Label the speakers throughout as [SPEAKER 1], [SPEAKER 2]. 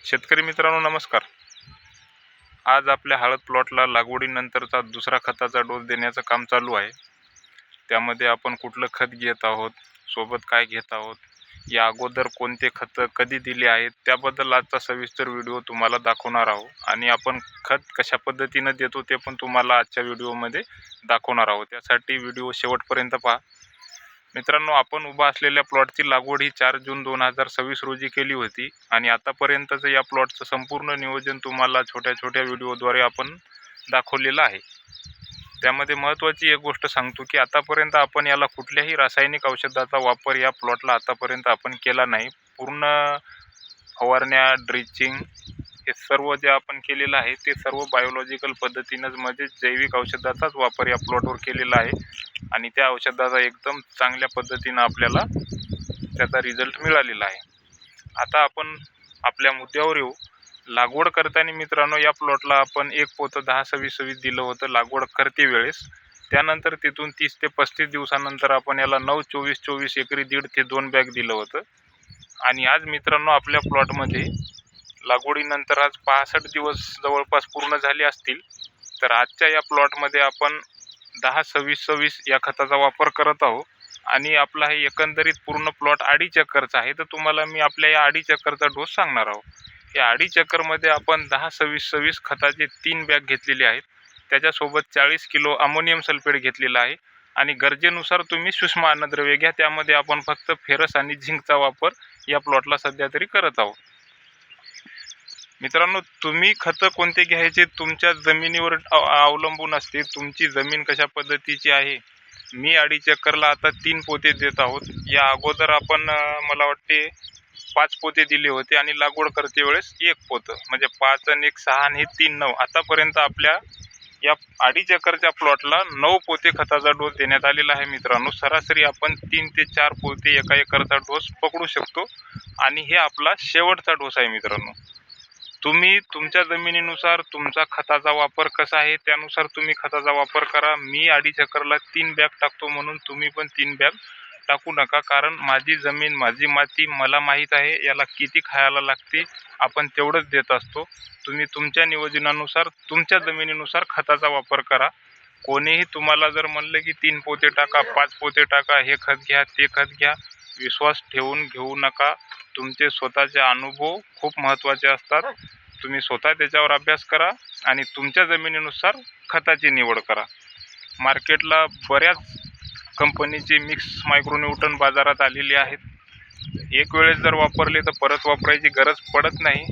[SPEAKER 1] शेतकरी मित्रांनो नमस्कार. आज आपल्या हळद प्लॉटला लागवडीनंतरचा दुसरा खताचा डोस देण्याचं काम चालू आहे. त्यामध्ये आपण कुठलं खत घेत आहोत, सोबत काय घेत आहोत, या अगोदर कोणते खतं कधी दिले आहेत त्याबद्दल आजचा सविस्तर व्हिडिओ तुम्हाला दाखवणार आहोत. आणि आपण खत कशा पद्धतीनं देतो ते पण तुम्हाला आजच्या व्हिडिओमध्ये दाखवणार आहोत. त्यासाठी व्हिडिओ शेवटपर्यंत पहा. मित्रांनो, आपण उभा असलेल्या प्लॉटची लागवड ही 4 जून 2026 रोजी केली होती आणि आतापर्यंतचं या प्लॉटचं संपूर्ण नियोजन तुम्हाला छोट्या छोट्या व्हिडिओद्वारे आपण दाखवलेलं आहे. त्यामध्ये महत्त्वाची एक गोष्ट सांगतो की आतापर्यंत आपण याला कुठल्याही रासायनिक औषधाचा वापर या प्लॉटला आतापर्यंत आपण केला नाही. पूर्ण फवारण्या, ड्रिचिंग हे सर्व जे आपण केलेलं आहे ते सर्व बायोलॉजिकल पद्धतीनंच म्हणजे जैविक औषधाचाच वापर या प्लॉटवर केलेला आहे आणि त्या औषधाचा एकदम चांगल्या पद्धतीनं आपल्याला त्याचा रिझल्ट मिळालेला आहे. आता आपण आपल्या मुद्द्यावर येऊ. लागवड करताना मित्रांनो, या प्लॉटला आपण एक पोतं 10-26-26 दिलं होतं लागवड करते वेळेस. त्यानंतर तिथून 30 ते 35 दिवसानंतर आपण याला 9-24-24 एकरी 1.5 ते 2 बॅग दिलं होतं. आणि आज मित्रांनो आपल्या प्लॉटमध्ये लागवडीनंतर आज 65 दिवस जवळपास पूर्ण झाले असतील. तर आजच्या या प्लॉटमध्ये आपण 10-26-26 या खताचा वापर करत आहोत आणि आपला हे एकंदरीत पूर्ण प्लॉट 2.5 एकरचा आहे. तर तुम्हाला मी आपल्या या 2.5 एकरचा डोस सांगणार आहोत. या 2.5 एकरमध्ये आपण 10-26-26 खताचे 3 बॅग घेतलेले आहेत. त्याच्यासोबत 40 किलो अमोनियम सल्फेट घेतलेला आहे आणि गरजेनुसार तुम्ही सूक्ष्म अन्नद्रव्य घ्या. त्यामध्ये आपण फक्त फेरस आणि झिंकचा वापर या प्लॉटला सध्या तरी करत आहोत. मित्रांनो, तुम्ही खतं कोणते घ्यायचे तुमच्या जमिनीवर अवलंबून असते. तुमची जमीन कशा पद्धतीची आहे. मी 2.5 एकरला आता 3 पोते देत आहोत. या अगोदर आपण मला वाटते 5 पोते दिले होते आणि लागवड करते वेळेस 1 पोतं, म्हणजे 5 आणि 1 6 आणि 3 9. आतापर्यंत आपल्या या 2.5 एकरच्या प्लॉटला 9 पोते खताचा डोस देण्यात आलेला आहे. मित्रांनो, सरासरी आपण 3 ते 4 पोते एका एकरचा डोस पकडू शकतो आणि हे आपला शेवटचा डोस आहे. मित्रांनो, तुम्ही तुमच्या जमिनीनुसार तुमचा खताचा वापर कसा आहे त्यानुसार तुम्ही खताचा वापर करा. मी 2.5 एकरला 3 बॅग टाकतो म्हणून तुम्ही पण 3 बॅग टाकू नका. कारण माझी जमीन, माझी माती मला माहीत आहे याला किती खायला लागते. आपण तेवढंच देत असतो. तुम्ही तुमच्या नियोजनानुसार तुमच्या जमिनीनुसार खताचा वापर करा. कोणीही तुम्हाला जर म्हणलं की 3 पोते टाका, 5 पोते टाका, हे खत घ्या, ते खत घ्या, विश्वास ठेवून घेऊ नका. तुमचे स्वतःचे अनुभव खूप महत्त्वाचे असतात. तुम्ही स्वतः त्याच्यावर अभ्यास करा आणि तुमच्या जमिनीनुसार खताची निवड करा. मार्केटला बऱ्याच कंपनीचे मिक्स मायक्रोन्यूट्रन बाजारात आलेले आहेत. एक वेळेस जर वापरले तर परत वापरायची गरज पडत नाही.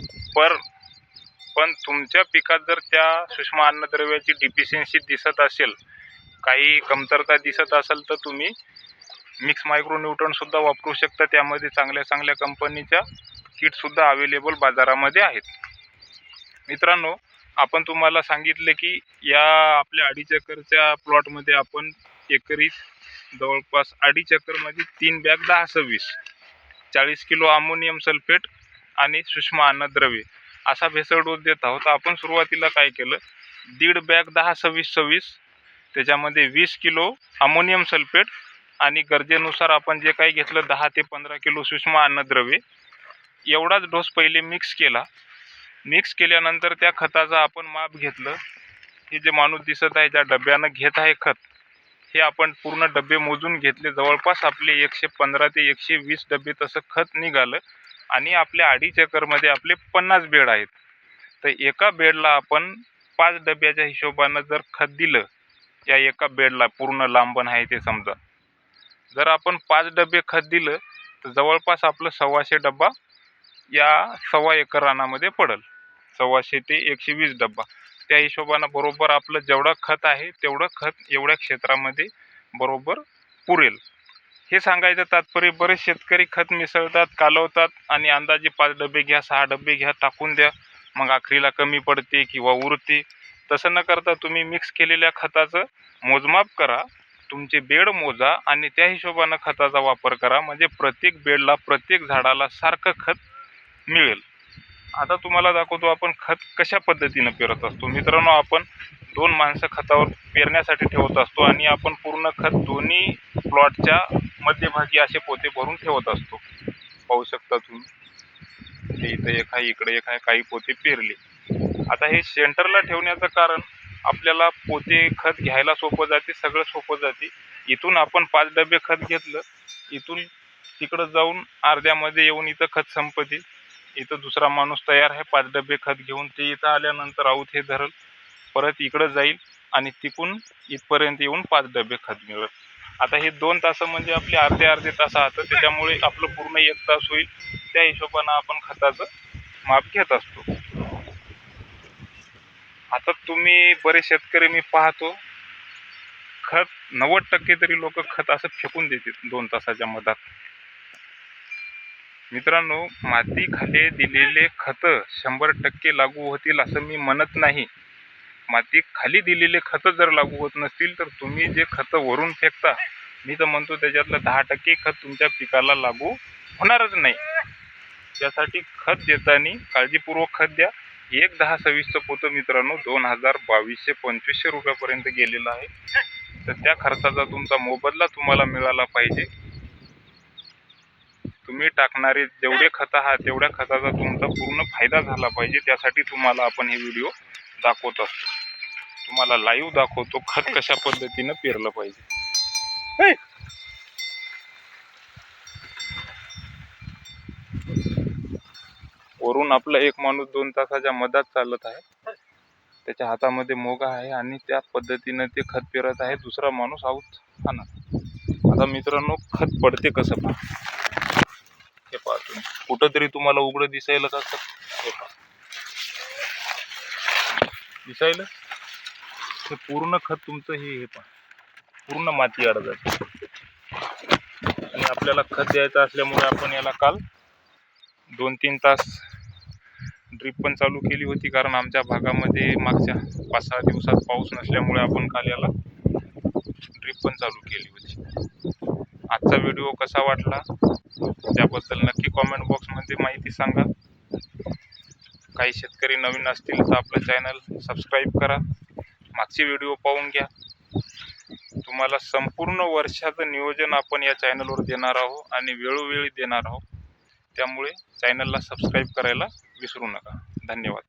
[SPEAKER 1] पण तुमच्या पिकात जर त्या सूक्ष्म अन्नद्रव्याची डिफिशियन्सी दिसत असेल, काही कमतरता दिसत असेल, तर तुम्ही मिक्स मायक्रोन्यूट्रनसुद्धा वापरू शकता. त्यामध्ये चांगल्या चांगल्या कंपनीच्या किटसुद्धा अवेलेबल बाजारामध्ये आहेत. मित्रांनो, आपण तुम्हाला सांगितले की या आपल्या 2.5 एकरच्या प्लॉटमध्ये आपण एकरी जवळपास 2.5 एकरमध्ये 3 बॅग 10-26, 40 किलो अमोनियम सल्फेट आणि सूक्ष्म अन्नद्रव्य असा भेसळ डोस देत आहोत. आपण सुरुवातीला काय केलं, 1.5 बॅग 10-26-26, त्याच्यामध्ये 20 किलो अमोनियम सल्फेट आणि गरजेनुसार आपण जे काही घेतलं 10 ते 15 किलो सूक्ष्म अन्नद्रव्य, एवढाच डोस पहिले मिक्स केला. मिक्स केल्यानंतर त्या खताचा आपण माप घेतलं. हे जे माणूस दिसत आहे ज्या डब्यानं घेत आहे खत, हे आपण पूर्ण डबे मोजून घेतले. जवळपास आपले 115 ते 120 डबे तसं खत निघालं आणि आपल्या 2.5 एकरमध्ये आपले 50 बेड आहेत. तर एका बेडला आपण 5 डब्याच्या हिशोबानं जर खत दिलं, या एका बेडला पूर्ण लांबण आहे ते समजा, जर आपण 5 डबे खत दिलं तर जवळपास आपलं 125 डब्बा या 1.25 एकर रानामध्ये पडेल. 125 ते 120 डब्बा. त्या हिशोबानं बरोबर आपलं जेवढं खत आहे तेवढं खत एवढ्या क्षेत्रामध्ये बरोबर पुरेल. हे सांगायचं तात्पर्य, बरेच शेतकरी खत मिसळतात, कालवतात आणि अंदाजे 5 डबे घ्या, 6 डबे घ्या, टाकून द्या, मग आखरीला कमी पडते किंवा उरते. तसं न करता तुम्ही मिक्स केलेल्या खताचं मोजमाप करा, तुमचे बेड मोजा आणि त्या हिशोबानं खताचा वापर करा. म्हणजे प्रत्येक बेडला, प्रत्येक झाडाला सारखं खत मिळेल. आता तुम्हाला दाखवतो आपण खत कशा पद्धतीनं पेरत असतो. मित्रांनो, आपण 2 माणसं खतावर पेरण्यासाठी ठेवत असतो आणि आपण पूर्ण खत दोन्ही प्लॉटच्या मध्यभागी असे पोते भरून ठेवत असतो. पाहू शकता तुम्ही. पोते इथं एक आहे, इकडे एक आहे, काही पोते पेरले. आता हे सेंटरला ठेवण्याचं कारण आपल्याला पोते खत घ्यायला सोपं जाते, सगळं सोपं जाते. इथून आपण 5 डबे खत घेतलं, इथून तिकडं जाऊन अर्ध्यामध्ये येऊन इथं खत संपते. इथं दुसरा माणूस तयार आहे 5 डबे खत घेऊन, ते इथं आल्यानंतर आऊत हे धरल, परत इकडं जाईल आणि तिकून इथपर्यंत येऊन 5 डबे खत मिळेल. आता हे 2 तास म्हणजे आपले अर्धे तास आहेत, त्याच्यामुळे आपलं पूर्ण 1 तास होईल. त्या हिशोबानं आपण खताचं माप घेत असतो. आता तुम्ही बरेच शेतकरी मी पाहतो, खत 90% तरी लोक खत असं फेकून देतात 2 तासाच्या मधात. मित्रांनो, माती खाली दिलेले खत 100% लागू होतील असं मी म्हणत नाही. माती खाली दिलेले खत जर लागू होत नसतील तर तुम्ही जे खत वरून फेकता, मी तर म्हणतो त्याच्यातलं 10% खत तुमच्या पिकाला लागू होणारच नाही. त्यासाठी खत देताना काळजीपूर्वक खत द्या. एक 10-26चं पोतं मित्रांनो 2200-2500 रुपयापर्यंत गेलेलं आहे. तर त्या खर्चाचा तुमचा मोबदला तुम्हाला मिळाला पाहिजे. तुम्ही टाकणारे जेवढे खत आहात तेवढ्या खताचा तुमचा पूर्ण फायदा झाला पाहिजे. त्यासाठी तुम्हाला आपण हे व्हिडिओ दाखवत असतो. तुम्हाला लाईव्ह दाखवतो खत कशा पद्धतीनं पेरलं पाहिजे. वरून आपला एक माणूस 2 तासाच्या मधात चालत आहे, त्याच्या हातामध्ये मोगा आहे आणि त्या पद्धतीनं ते खत पेरत आहे. दुसरा माणूस आऊत आणत. आता मित्रांनो, खत पडते कसं पहा, हे पहा तुम्ही. कुठंतरी तुम्हाला उघडं दिसायला का खत? हे पहा, दिसायला हे पूर्ण खत तुमचं हे पहा, पूर्ण माती अडकत. आणि आपल्याला खत द्यायचं असल्यामुळे आपण याला काल 2-3 तास ड्रीप पण चालू केली होती, कारण आमच्या भागामध्ये मागच्या 5-6 दिवसात पाऊस नसल्यामुळे आपण काल याला ड्रीप पण चालू केली होती. आजचा व्हिडिओ कसा वाटला त्याबद्दल नक्की कॉमेंट बॉक्समध्ये माहिती सांगा. काही शेतकरी नवीन असतील तर आपलं चॅनल सबस्क्राईब करा, मागचे व्हिडिओ पाहून घ्या. तुम्हाला संपूर्ण वर्षाचं नियोजन आपण या चॅनलवर देणार आहोत आणि वेळोवेळी देणार आहोत. त्यामुळे चॅनलला सबस्क्राईब करायला विसरू नका. धन्यवाद.